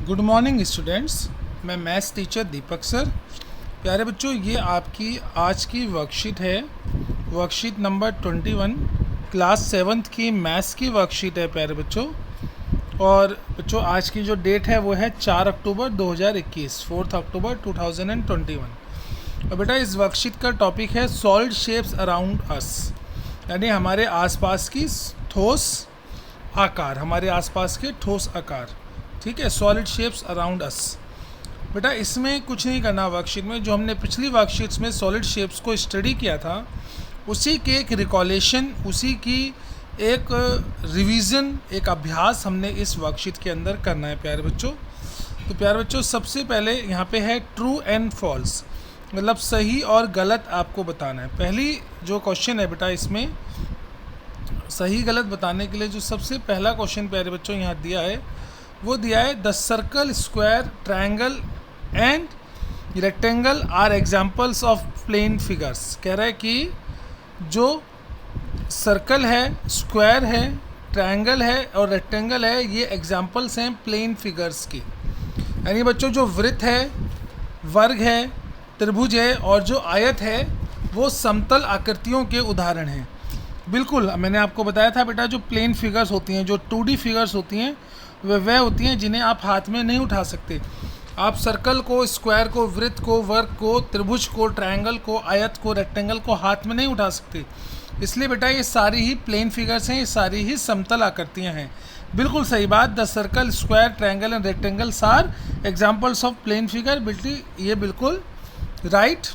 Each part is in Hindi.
Good morning students. मैं मैथ्स टीचर दीपक सर। प्यारे बच्चों, ये आपकी आज की वर्कशीट है, वर्कशीट नंबर 21, क्लास 7th की मैथ्स की वर्कशीट है प्यारे बच्चों। और बच्चों आज की जो डेट है वो है 4 अक्टूबर 2021, 4 अक्टूबर 2021। और बेटा इस वर्कशीट का टॉपिक है सॉलिड शेप्स अराउंड अस, यानी हमारे आसपास की ठोस आकार, हमारे आसपास के ठोस आकार। ठीक है, सॉलिड शेप्स अराउंड अस। बेटा इसमें कुछ नहीं करना, वर्कशीट में जो हमने पिछली वर्कशीट्स में सॉलिड शेप्स को स्टडी किया था उसी के एक रिकॉलेशन, उसी की एक रिवीजन, एक अभ्यास हमने इस वर्कशीट के अंदर करना है प्यारे बच्चों। तो प्यारे बच्चों सबसे पहले यहाँ पे है ट्रू एंड फॉल्स, मतलब सही और गलत आपको बताना है। पहली जो क्वेश्चन है बेटा इसमें सही गलत बताने के लिए जो सबसे पहला क्वेश्चन प्यारे बच्चों यहाँ दिया है वो दिया है the circle, square, triangle and rectangle are examples of plane figures. कह रहा है कि जो सर्कल है, स्क्वायर है, ट्रायंगल है और रेक्टेंगल है, ये एग्जाम्पल्स हैं प्लेन फिगर्स की। यानी बच्चों जो वृत्त है, वर्ग है, त्रिभुज है और जो आयत है वो समतल आकृतियों के उदाहरण हैं। बिल्कुल, मैंने आपको बताया था बेटा जो प्लेन फिगर्स होती हैं, जो 2D फिगर्स होती हैं, वह होती हैं जिन्हें आप हाथ में नहीं उठा सकते। आप सर्कल को, स्क्वायर को, वृत्त को, वर्ग को, त्रिभुज को, ट्रायंगल को, आयत को, रेक्टेंगल को हाथ में नहीं उठा सकते। इसलिए बेटा ये सारी ही प्लेन फिगर्स हैं, ये सारी ही समतल आकृतियाँ हैं। बिल्कुल सही बात। The circle, square, triangle and rectangles are examples of plane figure. बेटी ये बिल्कुल राइट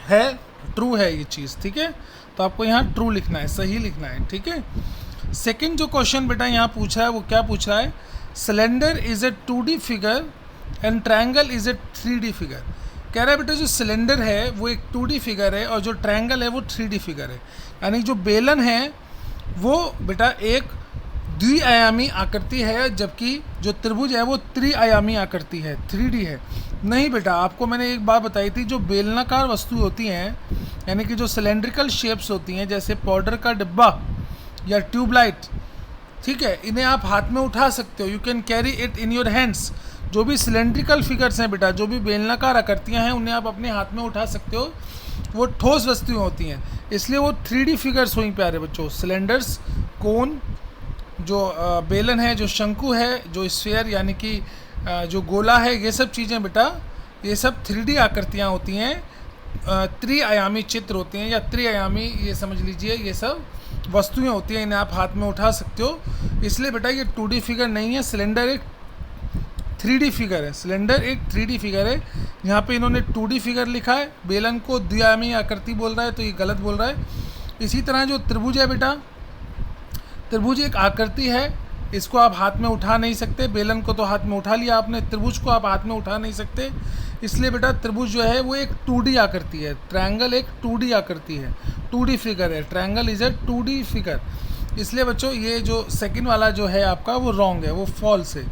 है, ट्रू है ये चीज़। ठीक है, तो आपको यहाँ ट्रू लिखना है, सही लिखना है। ठीक है। सेकंड जो क्वेश्चन बेटा यहाँ पूछा है वो क्या पूछ रहा है, cylinder is a 2D figure and triangle is a 3D figure. कह रहा है बेटा जो सिलेंडर है वो एक 2D फिगर है और जो ट्रायंगल है वो 3D फिगर है। यानी जो बेलन है वो बेटा एक द्विआयामी आकृति है, जबकि जो त्रिभुज है वो त्रिआयामी आकृति है, 3D है। नहीं बेटा, आपको मैंने एक बात बताई थी, जो बेलनाकार वस्तु होती हैं, यानी कि जो सिलेंड्रिकल शेप्स होती हैं, जैसे पाउडर का डिब्बा या ट्यूबलाइट, ठीक है, इन्हें आप हाथ में उठा सकते हो। You can carry it in your hands. जो भी सिलेंड्रिकल फिगर्स हैं बेटा, जो भी बेलनाकार आकृतियाँ हैं, उन्हें आप अपने हाथ में उठा सकते हो। वो ठोस वस्तुएं होती हैं, इसलिए वो 3D फिगर्स हुई प्यारे बच्चों। सिलेंडर्स, कोन, जो बेलन है, जो शंकु है, जो स्फीयर यानी कि जो गोला है, ये सब चीज़ें बेटा ये सब 3D आकृतियाँ होती हैं, त्रिआयामी चित्र होते हैं या त्रिआयामी, ये समझ लीजिए, ये सब वस्तुएं होती हैं, इन्हें आप हाथ में उठा सकते हो। इसलिए बेटा ये 2D फिगर नहीं है, सिलेंडर एक 3D फिगर है। सिलेंडर एक 3D फिगर है। यहाँ पे इन्होंने 2D फिगर लिखा है, बेलन को द्विआयामी आकृति बोल रहा है, तो ये गलत बोल रहा है। इसी तरह जो त्रिभुज है बेटा, त्रिभुज एक आकृति है, इसको आप हाथ में उठा नहीं सकते। बेलन को तो हाथ में उठा लिया आपने, त्रिभुज को आप हाथ में उठा नहीं सकते। इसलिए बेटा त्रिभुज जो है वो एक 2D आकृति है, ट्रायंगल एक 2D आकृति है, 2D फिगर है। Triangle is a 2D figure. इसलिए बच्चों ये जो सेकंड वाला जो है आपका वो रॉन्ग है, वो फॉल्स है।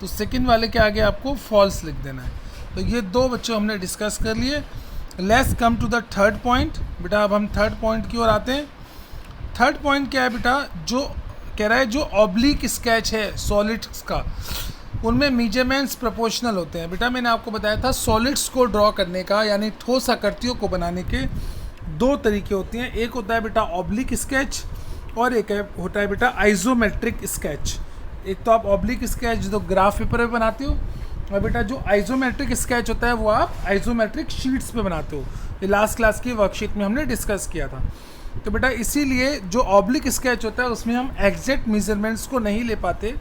तो सेकंड वाले के आगे आपको फॉल्स लिख देना है। तो ये दो बच्चों हमने डिस्कस कर लिए। Let's come to the third point. बेटा अब हम थर्ड पॉइंट की ओर आते हैं। थर्ड पॉइंट क्या है बेटा, जो कह रहा है जो ऑब्लिक स्केच है सॉलिड्स का, उनमें मेजरमेंट्स प्रोपोर्शनल होते हैं। बेटा मैंने आपको बताया था सॉलिड्स को ड्रॉ करने का, यानी ठोस आकृतियों को बनाने के दो तरीके होते हैं। एक होता है बेटा ऑब्लिक स्केच और एक होता है बेटा आइसोमेट्रिक स्केच। एक तो आप ऑब्लिक स्केच जो ग्राफ पेपर पे बनाते हो, और बेटा जो आइसोमेट्रिक स्केच होता है वो आप आइसोमेट्रिक शीट्स पे बनाते हो। ये लास्ट क्लास की वर्कशीट में हमने डिस्कस किया था। तो बेटा इसीलिए जो ऑब्लिक स्केच होता है उसमें हम एग्जैक्ट मेजरमेंट्स को नहीं ले पाते,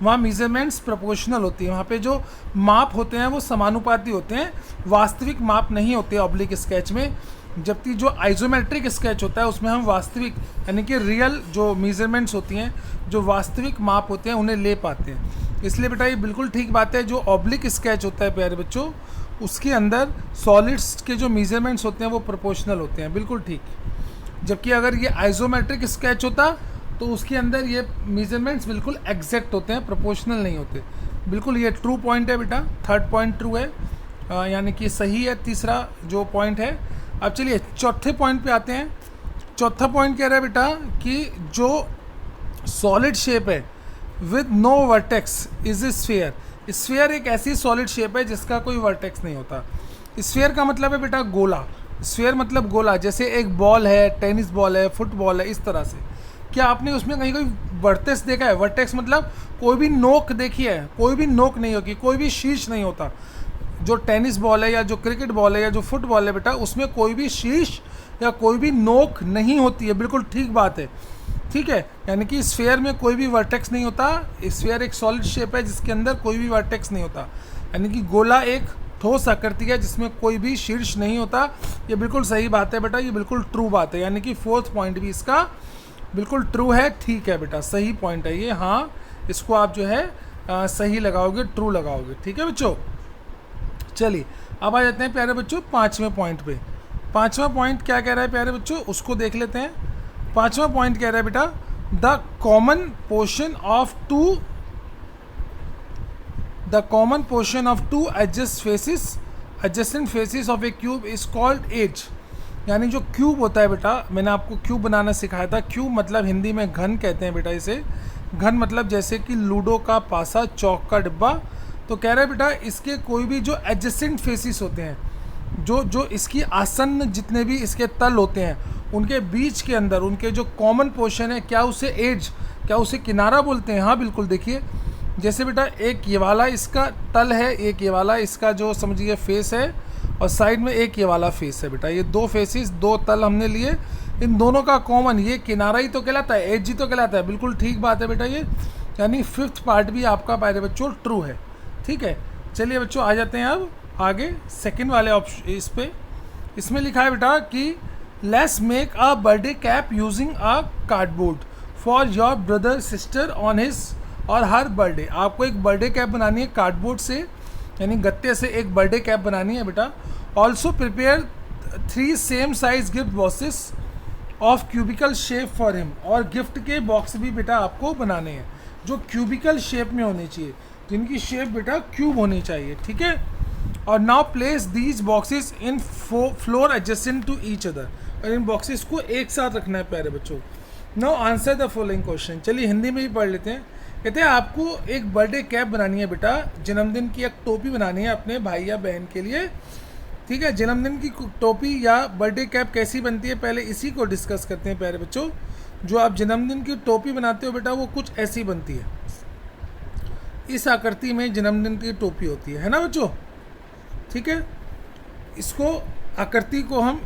वहाँ मेजरमेंट्स प्रोपोर्शनल होती है। वहाँ पे जो माप होते हैं वो समानुपाती होते हैं, वास्तविक माप नहीं होते ऑब्लिक स्केच में। जबकि जो आइसोमेट्रिक स्केच होता है उसमें हम वास्तविक, यानी कि रियल जो मेजरमेंट्स होती हैं, जो वास्तविक माप होते हैं, उन्हें ले पाते हैं। इसलिए बेटा ये बिल्कुल ठीक बात है, जो ऑब्लिक स्केच होता है प्यारे बच्चों, उसके अंदर सॉलिड्स के जो मेजरमेंट्स होते हैं वो प्रोपोर्शनल होते हैं, बिल्कुल ठीक। जबकि अगर ये आइसोमेट्रिक स्केच होता तो उसके अंदर ये मेजरमेंट्स बिल्कुल एग्जैक्ट होते हैं, प्रोपोर्शनल नहीं होते। बिल्कुल ये ट्रू पॉइंट है बेटा, थर्ड पॉइंट ट्रू है, यानी कि सही है तीसरा जो पॉइंट है। अब चलिए चौथे पॉइंट पे आते हैं। चौथा पॉइंट कह रहा है बेटा कि जो सॉलिड शेप है with no vertex is a sphere. Sphere एक ऐसी सॉलिड शेप है जिसका कोई वर्टेक्स नहीं होता। स्फीयर का मतलब है बेटा गोला। स्फीयर मतलब गोला, जैसे एक बॉल है, टेनिस बॉल है, फुटबॉल है, इस तरह से। क्या आपने उसमें कहीं कोई वर्टेक्स देखा है? वर्टेक्स मतलब कोई भी नोक देखी है? कोई भी नोक नहीं होगी, कोई भी शीर्ष नहीं होता। जो टेनिस बॉल है या जो क्रिकेट बॉल है या जो फुटबॉल है बेटा, उसमें कोई भी शीर्ष या कोई भी नोक नहीं होती है। बिल्कुल ठीक बात है, ठीक है। यानी कि स्फीयर में कोई भी वर्टेक्स नहीं होता। स्फीयर एक सॉलिड शेप है जिसके अंदर कोई भी वर्टेक्स नहीं होता। यानी कि गोला एक ठोस आकृति है जिसमें कोई भी शीर्ष नहीं होता। ये बिल्कुल सही बात है बेटा, ये बिल्कुल ट्रू बात है। यानी कि फोर्थ पॉइंट भी इसका बिल्कुल ट्रू है, ठीक है बेटा, सही पॉइंट है ये। हाँ, इसको आप जो है सही लगाओगे, ट्रू लगाओगे, ठीक है बच्चों। चलिए अब आ जाते हैं प्यारे बच्चों 5वें पॉइंट पे। 5वां पॉइंट क्या कह रहा है प्यारे बच्चों, उसको देख लेते हैं। 5वां पॉइंट कह रहा है बेटा, the common portion of two adjacent faces of a cube is called edge. यानी जो क्यूब होता है बेटा, मैंने आपको क्यूब बनाना सिखाया था। क्यूब मतलब हिंदी में घन कहते हैं बेटा इसे। घन मतलब जैसे कि लूडो का पासा, चौक का डिब्बा। तो कह रहे हैं बेटा, इसके कोई भी जो एडजेसेंट फेसिस होते हैं, जो इसकी आसन्न जितने भी इसके तल होते हैं, उनके बीच के अंदर उनके जो कॉमन पोर्शन है, क्या उसे एज, क्या उसे किनारा बोलते हैं? हाँ बिल्कुल। देखिए जैसे बेटा एक ये वाला इसका तल है, एक ये वाला इसका जो समझिए फेस है, और साइड में एक ये वाला फेस है बेटा। ये दो फेसिस, दो तल हमने लिए, इन दोनों का कॉमन ये किनारा ही तो कहलाता है, एज ही तो कहलाता है। बिल्कुल ठीक बात है बेटा ये। यानी 5th पार्ट भी आपका प्यारे बच्चों ट्रू है, ठीक है। चलिए बच्चों आ जाते हैं अब आगे सेकंड वाले ऑप्शन इस पे। इसमें लिखा है बेटा कि let's make a birthday cap using a cardboard for your brother sister on his और हर बर्थडे। आपको एक बर्थडे कैप बनानी है कार्डबोर्ड से, यानी गत्ते से एक बर्थडे कैप बनानी है बेटा। Also prepare 3 same size gift boxes of cubical shape for him. और गिफ्ट के बॉक्स भी बेटा आपको बनाने हैं जो क्यूबिकल शेप में होने चाहिए, जिनकी शेप बेटा क्यूब होनी चाहिए, ठीक है। और now place these boxes in floor adjacent to each other. और इन बॉक्सेस को एक साथ रखना है प्यारे बच्चों। Now answer the following question. चलिए हिंदी में भी पढ़ लेते हैं। कहते हैं आपको एक बर्थडे कैप बनानी है बेटा, जन्मदिन की एक टोपी बनानी है अपने भाई या बहन के लिए, ठीक है। जन्मदिन की टोपी या बर्थडे कैप कैसी बनती है, पहले इसी को डिस्कस करते हैं प्यारे बच्चों। जो आप जन्मदिन की टोपी बनाते हो बेटा, वो कुछ ऐसी बनती है। इस आकृति में जन्मदिन की टोपी होती है ना बच्चों, ठीक है। इसको आकृति को हम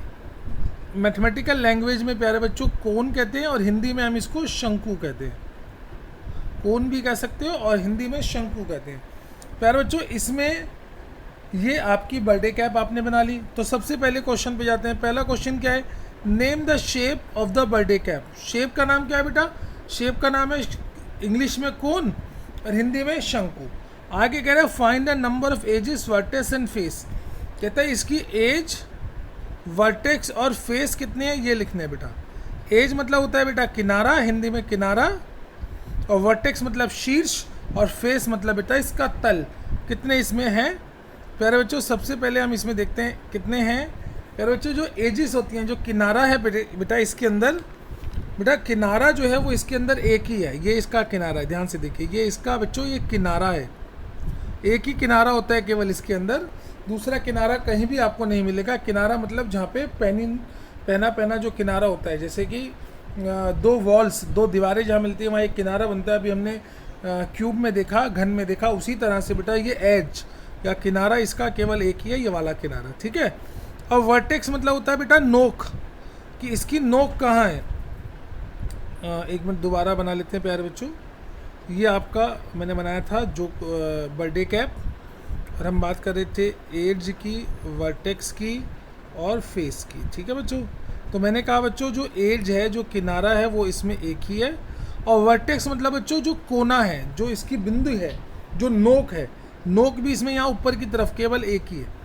मैथमेटिकल लैंग्वेज में प्यारे बच्चों कोन कहते हैं, और हिंदी में हम इसको शंकु कहते हैं। कोन भी कह सकते हो और हिंदी में शंकु कहते हैं। प्यारे बच्चों इसमें ये आपकी बर्थडे कैप आपने बना ली। तो सबसे पहले क्वेश्चन पे जाते हैं। पहला क्वेश्चन क्या है, name the shape of the birthday cap. Shape का नाम क्या है बेटा? शेप का नाम है इंग्लिश में कोन और हिंदी में शंकु। आगे कह रहे हैं find the number of edges, vertex and face. कहता है इसकी एज, वर्टेक्स और फेस कितने हैं ये लिखने हैं बेटा। एज मतलब होता है बेटा किनारा, हिंदी में किनारा, और वर्टेक्स मतलब शीर्ष, और फेस मतलब बेटा इसका तल। कितने इसमें हैं प्यारे बच्चों? सबसे पहले हम इसमें देखते हैं कितने हैं प्यारे बच्चों। जो एजेस होती हैं, जो किनारा है बेटा इसके अंदर, बेटा किनारा जो है वो इसके अंदर एक ही है। ये इसका किनारा है, ध्यान से देखिए, ये इसका बच्चों ये किनारा है। एक ही किनारा होता है केवल इसके अंदर, दूसरा किनारा कहीं भी आपको नहीं मिलेगा। किनारा मतलब जहाँ पे पहना जो किनारा होता है, जैसे कि दो वॉल्स, दो दीवारें जहाँ मिलती है वहाँ एक किनारा बनता है। अभी हमने क्यूब में देखा, घन में देखा, उसी तरह से बेटा ये एज या किनारा इसका केवल एक ही है, ये वाला किनारा, ठीक है। और वर्टेक्स मतलब होता है बेटा नोक, कि इसकी नोक कहाँ है। एक मिनट दोबारा बना लेते हैं प्यारे बच्चों। ये आपका मैंने बनाया था जो बर्थडे कैप, और हम बात कर रहे थे एज की, वर्टेक्स की और फेस की, ठीक है बच्चों। तो मैंने कहा बच्चों जो एज है, जो किनारा है, वो इसमें एक ही है, और वर्टेक्स मतलब बच्चों जो कोना है, जो इसकी बिंदु है, जो नोक है, नोक भी इसमें यहाँ ऊपर की तरफ केवल एक ही है।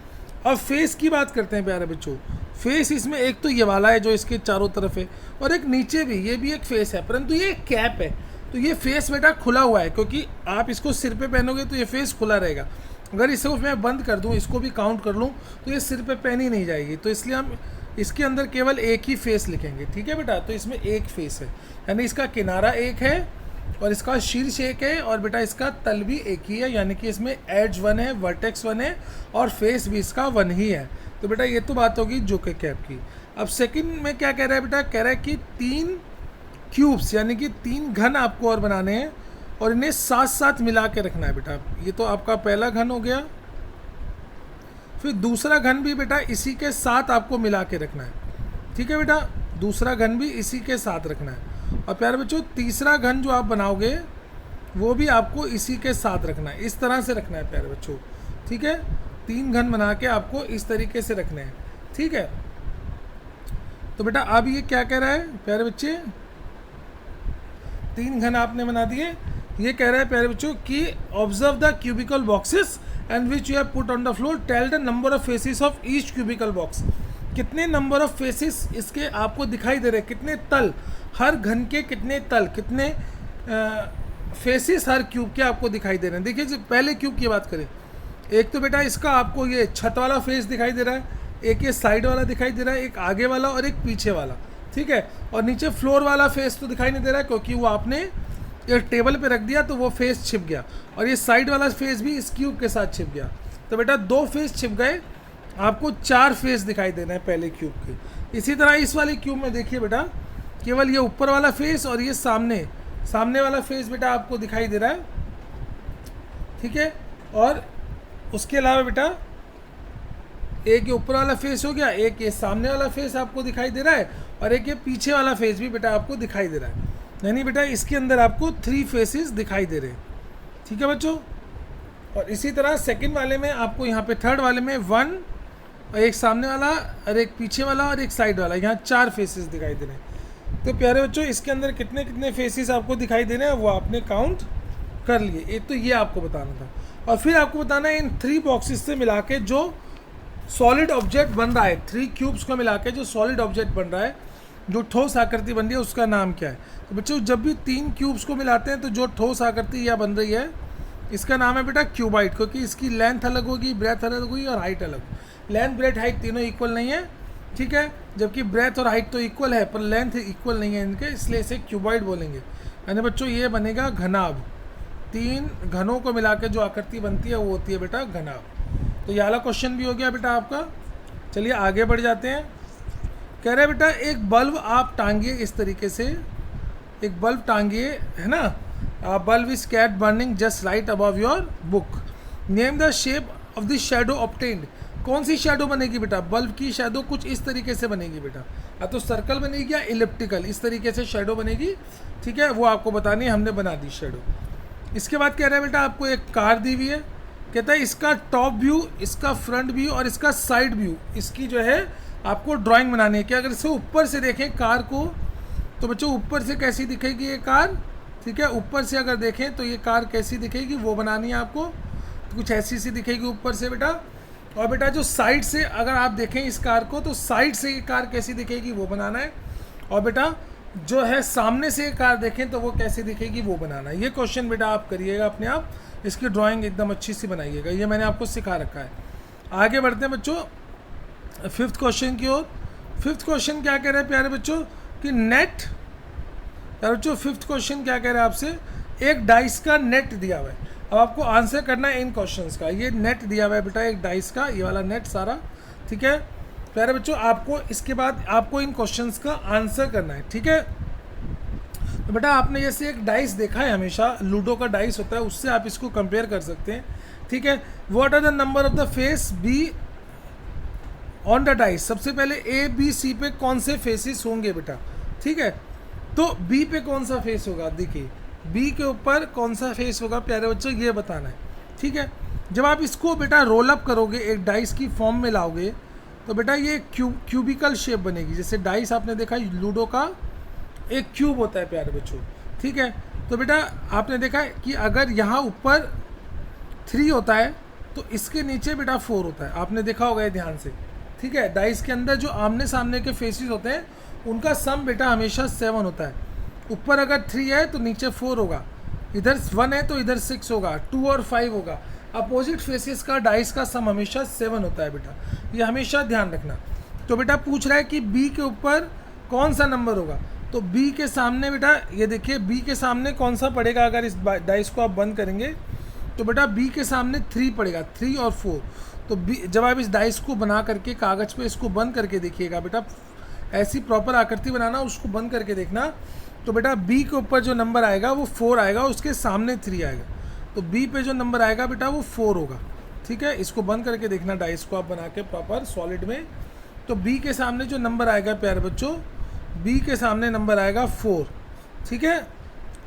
अब फेस की बात करते हैं प्यारे बच्चों। फेस इसमें एक तो ये वाला है जो इसके चारों तरफ है, और एक नीचे भी, ये भी एक फेस है, परंतु ये एक कैप है। तो ये फेस बेटा खुला हुआ है, क्योंकि आप इसको सिर पे पहनोगे तो ये फेस खुला रहेगा। अगर इसको मैं बंद कर दूं, इसको भी काउंट कर लूं, तो ये सिर पे पहनी नहीं जाएगी। तो इसलिए हम इसके अंदर केवल एक ही फेस लिखेंगे, ठीक है बेटा। तो इसमें एक फेस है, यानी इसका किनारा एक है और इसका शीर्ष एक है और बेटा इसका तल भी एक ही है, यानी कि इसमें एज 1 है, वर्टेक्स 1 है और फेस भी इसका 1 ही है। तो बेटा ये तो बात होगी जोके कैप की। अब सेकंड में क्या कह रहा है बेटा, कह रहा है कि 3 क्यूब्स यानी कि 3 घन आपको और बनाने हैं और इन्हें साथ साथ मिला के रखना है बेटा। ये तो आपका पहला घन हो गया, फिर दूसरा घन भी बेटा इसी के साथ आपको मिला के रखना है, ठीक है बेटा, दूसरा घन भी इसी के साथ रखना है। और प्यारे बच्चों तीसरा घन जो आप बनाओगे वो भी आपको इसी के साथ रखना है, इस तरह से रखना है प्यारे बच्चों, ठीक है। 3 घन बना के आपको इस तरीके से रखने हैं, ठीक है। तो बेटा अब ये क्या कह रहा है प्यारे बच्चे, 3 घन आपने बना दिए। ये कह रहा है प्यारे बच्चों कि observe the cubical boxes and which you have put on the floor, tell the number of faces of each cubical box. कितने नंबर ऑफ फेसेस इसके आपको दिखाई दे रहे हैं, कितने तल, हर घन के कितने तल, कितने फेसेस हर क्यूब के आपको दिखाई दे रहे हैं। देखिए पहले क्यूब की बात करें, एक तो बेटा इसका आपको ये छत वाला फेस दिखाई दे रहा है, एक ये साइड वाला दिखाई दे रहा है, एक आगे वाला और एक पीछे वाला, ठीक है। और नीचे फ्लोर वाला फेस तो दिखाई नहीं दे रहा है क्योंकि वो आपने ये टेबल पे रख दिया तो वो फेस छिप गया, और ये साइड वाला फेस भी इस क्यूब के साथ छिप गया। तो बेटा 2 फेस छिप गए, आपको 4 फेस दिखाई दे रहे हैं पहले क्यूब के। इसी तरह इस वाले क्यूब में देखिए बेटा केवल ये ऊपर वाला फेस और ये सामने वाला फेस बेटा आपको दिखाई दे रहा है, ठीक है। और उसके अलावा बेटा एक ये ऊपर वाला फेस हो गया, एक ये सामने वाला फेस आपको दिखाई दे रहा है और एक ये पीछे वाला फेस भी बेटा आपको दिखाई दे रहा है, यानी बेटा इसके अंदर आपको 3 फेसेस दिखाई दे रहे हैं, ठीक है बच्चों। और इसी तरह सेकंड वाले में आपको यहाँ पे थर्ड वाले में 1 और एक सामने वाला और एक पीछे वाला और एक साइड वाला, यहाँ 4 फेसेस दिखाई दे रहे हैं। तो प्यारे बच्चों इसके अंदर कितने कितने फेसेस आपको दिखाई दे रहे हैं वो आपने काउंट कर लिए। एक तो ये आपको बताना था, और फिर आपको बताना है इन 3 बॉक्सेस से मिला के जो सॉलिड ऑब्जेक्ट बन रहा है, 3 क्यूब्स को मिला के जो सॉलिड ऑब्जेक्ट बन रहा है, जो ठोस आकृति बन रही है उसका नाम क्या है। तो बच्चों जब भी 3 क्यूब्स को मिलाते हैं तो जो ठोस आकृति यह बन रही है इसका नाम है बेटा क्यूबाइड, क्योंकि इसकी लेंथ अलग होगी, ब्रेथ अलग होगी और हाइट अलग। लेंथ ब्रेथ हाइट तीनों इक्वल नहीं है, ठीक है, जबकि ब्रेथ और हाइट तो इक्वल है पर लेंथ इक्वल नहीं है इनके, इसलिए इसे क्यूबाइड बोलेंगे। यानी बच्चों ये बनेगा घनाभ, 3 घनों को मिला के जो आकृति बनती है वो होती है बेटा घनाभ। तो ये वाला क्वेश्चन भी हो गया बेटा आपका। चलिए आगे बढ़ जाते हैं। कह रहे बेटा एक बल्ब आप टांगिए इस तरीके से, एक बल्ब टांगिए है ना, bulb is kept burning just right above your book, name the shape of the shadow obtained. कौन सी शैडो बनेगी बेटा, बल्ब की शैडो कुछ इस तरीके से बनेगी बेटा, या तो सर्कल बनेगी या इलिप्टिकल, इस तरीके से शैडो बनेगी, ठीक है, वो आपको बतानी है, हमने बना दी शैडो। इसके बाद कह रहा है बेटा आपको एक कार दी हुई है, कहता है इसका टॉप व्यू, इसका फ्रंट व्यू और इसका साइड व्यू, इसकी जो है आपको ड्राइंग बनानी है। कि अगर इसे ऊपर से देखें कार को तो बच्चों ऊपर से कैसी दिखेगी ये कार, ठीक है, ऊपर से अगर देखें तो ये कार कैसी दिखेगी वो बनानी है आपको, तो कुछ ऐसी सी दिखेगी ऊपर से बेटा। और बेटा जो साइड से अगर आप देखें इस कार को तो साइड से ये कार कैसी दिखेगी वो बनाना है, और बेटा जो है सामने से ये कार देखें तो वो कैसी दिखेगी वो बनाना है। ये क्वेश्चन बेटा आप करिएगा अपने आप, इसकी ड्राइंग एकदम अच्छी सी बनाइएगा, ये मैंने आपको सिखा रखा है। आगे बढ़ते हैं बच्चों 5th क्वेश्चन की ओर। 5th क्वेश्चन क्या कह रहे हैं प्यारे बच्चों कि नेट, यार बच्चों 5th क्वेश्चन क्या कह रहे हैं आपसे, एक डाइस का नेट दिया हुआ है। अब आपको आंसर करना है इन क्वेश्चंस का। ये नेट दिया हुआ है बेटा एक डाइस का, ये वाला नेट सारा, ठीक है प्यारे बच्चों। आपको इसके बाद आपको इन क्वेश्चंस का आंसर करना है, ठीक है। तो बेटा आपने जैसे एक डाइस देखा है, हमेशा लूडो का डाइस होता है, उससे आप इसको कंपेयर कर सकते हैं, ठीक है। What are the number of the face be on the dice. सबसे पहले ए बी सी पे कौन से फेसेस होंगे बेटा, ठीक है। तो बी पे कौन सा फेस होगा, देखिए बी के ऊपर कौन सा फेस होगा प्यारे बच्चों ये बताना है, ठीक है। जब आप इसको बेटा रोल अप करोगे, एक डाइस की फॉर्म में लाओगे तो बेटा ये क्यूबिकल शेप बनेगी। जैसे डाइस आपने देखा लूडो का एक क्यूब होता है प्यारे बच्चों, ठीक है। तो बेटा आपने देखा है कि अगर यहाँ ऊपर 3 होता है तो इसके नीचे बेटा 4 होता है, आपने देखा होगा ये ध्यान से, ठीक है। डाइस के अंदर जो आमने सामने के फेसेस होते हैं उनका सम बेटा हमेशा 7 होता है। ऊपर अगर 3 है तो नीचे 4 होगा, इधर 1 है तो इधर 6 होगा, 2 और 5 होगा। अपोजिट फेसेस का डाइस का सम हमेशा 7 होता है बेटा, ये हमेशा ध्यान रखना। तो बेटा पूछ रहा है कि बी के ऊपर कौन सा नंबर होगा, तो बी के सामने बेटा ये देखिए बी के सामने कौन सा पड़ेगा, अगर इस डाइस को आप बंद करेंगे तो बेटा बी के सामने 3 पड़ेगा, 3 और 4। तो बी जब आप इस डाइस को बना करके कागज़ पे इसको बंद करके देखिएगा बेटा, ऐसी प्रॉपर आकृति बनाना, उसको बंद करके देखना, तो बेटा बी के ऊपर जो नंबर आएगा वो 4 आएगा, उसके सामने 3 आएगा, तो बी पे जो नंबर आएगा बेटा वो 4 होगा। ठीक है, इसको बंद करके देखना डाइस को आप बना के प्रॉपर सॉलिड में। तो बी के सामने जो नंबर आएगा प्यारे बच्चों, बी के सामने नंबर आएगा 4। ठीक है,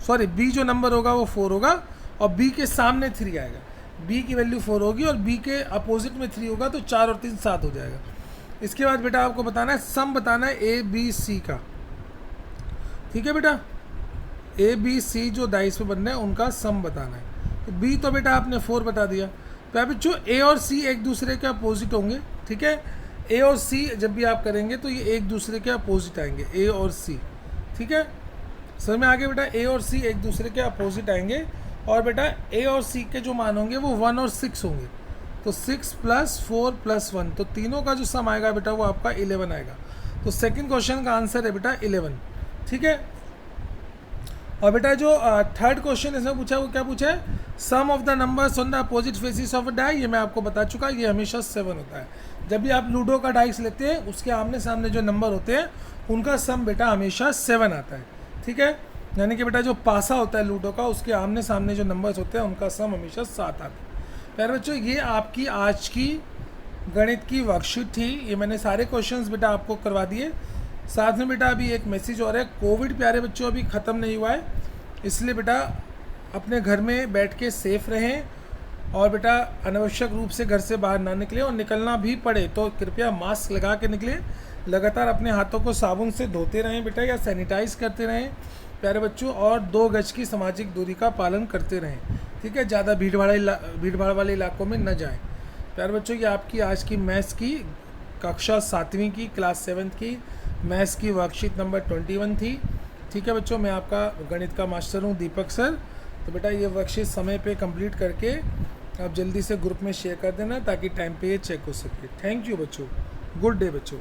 सॉरी बी जो नंबर होगा वो 4 होगा और बी के सामने 3 आएगा। बी की वैल्यू 4 होगी और बी के अपोजिट में 3 होगा, तो 4 और 3 7 हो जाएगा। इसके बाद बेटा आपको बताना है सम बताना है ए बी सी का। ठीक है बेटा, ए बी सी जो डाइस पे बनना है उनका सम बताना है। तो बी तो बेटा आपने 4 बता दिया। तो अब बच्चों ए और सी एक दूसरे के अपोजिट होंगे। ठीक है, ए और सी जब भी आप करेंगे तो ये एक दूसरे के अपोजिट आएंगे, ए और सी। ठीक है, समझ में आगे बेटा, ए और सी एक दूसरे के अपोजिट आएंगे और बेटा ए और सी के जो मान होंगे वो 1 और 6 होंगे। तो 6 + 4 + 1, तो तीनों का जो सम आएगा बेटा वो आपका 11 आएगा। तो सेकंड क्वेश्चन का आंसर है बेटा 11। ठीक है, और बेटा जो थर्ड क्वेश्चन इसमें पूछा वो क्या पूछा है, sum of the numbers on the opposite faces of a die. ये मैं आपको बता चुका, ये हमेशा 7 होता है। जब भी आप लूडो का डाइस लेते हैं उसके आमने सामने जो नंबर होते हैं उनका सम बेटा हमेशा 7 आता है। ठीक है, यानी कि बेटा जो पासा होता है लूडो का उसके आमने सामने जो नंबर्स होते हैं उनका सम हमेशा 7 आता है। प्यारे बच्चों, ये आपकी आज की गणित की वर्कशीट थी। ये मैंने सारे क्वेश्चंस बेटा आपको करवा दिए। साथ में बेटा अभी एक मैसेज और है, कोविड प्यारे बच्चों अभी ख़त्म नहीं हुआ है, इसलिए बेटा अपने घर में बैठ के सेफ रहें और बेटा अनावश्यक रूप से घर से बाहर ना निकलें, और निकलना भी पड़े तो कृपया मास्क लगा के निकलें। लगातार अपने हाथों को साबुन से धोते रहें बेटा, या सैनिटाइज करते रहें प्यारे बच्चों, और 2 गज की सामाजिक दूरी का पालन करते रहें। ठीक है, ज़्यादा भीड़ भाड़ वाले इलाकों में न जाएं। प्यारे बच्चों, ये आपकी आज की मैथ्स की कक्षा 7वीं की क्लास 7th की मैथ्स की वर्कशीट नंबर 21 थी। ठीक है बच्चों, मैं आपका गणित का मास्टर हूँ दीपक सर। तो बेटा ये वर्कशीट समय पे कंप्लीट करके आप जल्दी से ग्रुप में शेयर कर देना ताकि टाइम पे ये चेक हो सके। थैंक यू बच्चों, गुड डे बच्चों।